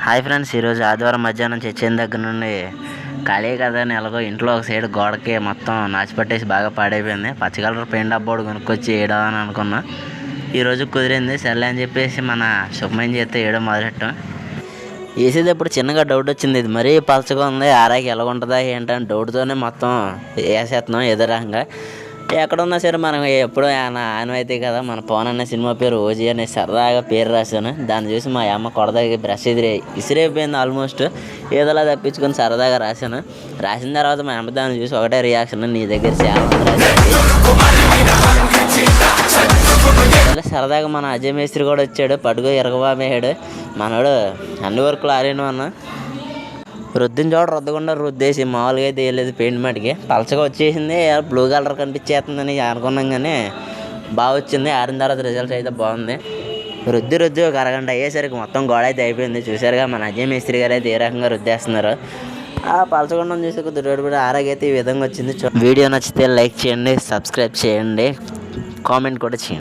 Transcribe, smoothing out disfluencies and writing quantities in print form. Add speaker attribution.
Speaker 1: Hi friends, ఈరోజు ఆదివారం మధ్యాహ్నం చచ్చిన దగ్గర నుండి ఖాళీ కదా అని ఎలాగో ఇంట్లో ఒక సైడ్ గోడకి మొత్తం నాచిపట్టేసి బాగా పాడైపోయింది. పచ్చ కలర్ పెయింట్ డబ్బోడు కొనుక్కొచ్చి వేయడం అని అనుకున్నా. ఈరోజు కుదిరింది, సర్లే అని చెప్పేసి మన శుభ్రం చేస్తే వేయడం మొదలెట్టాం. వేసేటప్పుడు చిన్నగా డౌట్ వచ్చింది, ఇది మరీ పలచగా ఉంది, ఆరాకి ఎలాగుంటుందా ఏంటని డౌట్తోనే మొత్తం వేసేస్తున్నాం. ఏదో రకంగా ఎక్కడున్నా సరే మనం ఎప్పుడూ ఆనవాయితీ కదా, మన పవన్ అనే సినిమా పేరు ఓజీ అనే సరదాగా పేరు రాశాను. దాన్ని చూసి మా అమ్మ కొడదాకి బ్రష్ ఇసిరైపోయింది. ఆల్మోస్ట్ ఏదోలా తప్పించుకొని సరదాగా రాశాను. రాసిన తర్వాత మా అమ్మ దాన్ని చూసి ఒకటే రియాక్షన్, నీ దగ్గర చాలా సరదాగా మన అజయ్ మేస్త్రి కూడా వచ్చాడు, పట్టుకు ఇరగబామేయాడు. మనోడు అన్ని వర్కులు ఆరేను అన్న రుద్దిన చోట రుద్దకుండా రుద్దేసి మామూలుగా అయితే వేయలేదు. పెయింట్ మటుకి పలచగా వచ్చేసింది, బ్లూ కలర్ కనిపించేస్తుందని అనుకున్నాం, కానీ బాగా వచ్చింది. ఆరిన తర్వాత రిజల్ట్ అయితే బాగుంది. రుద్ది ఒక అరగంట అయ్యేసరికి మొత్తం గోడ అయితే అయిపోయింది. చూసారుగా మన అజయ్ మేస్త్రి గారు అయితే ఏ రకంగా రుద్దేస్తున్నారు. ఆ పలచకుండా చూసి కొద్ది రోడ్డు ఆరాగైతే ఈ విధంగా వచ్చింది. వీడియో నచ్చితే లైక్ చేయండి, సబ్స్క్రైబ్ చేయండి, కామెంట్ కూడా చేయండి.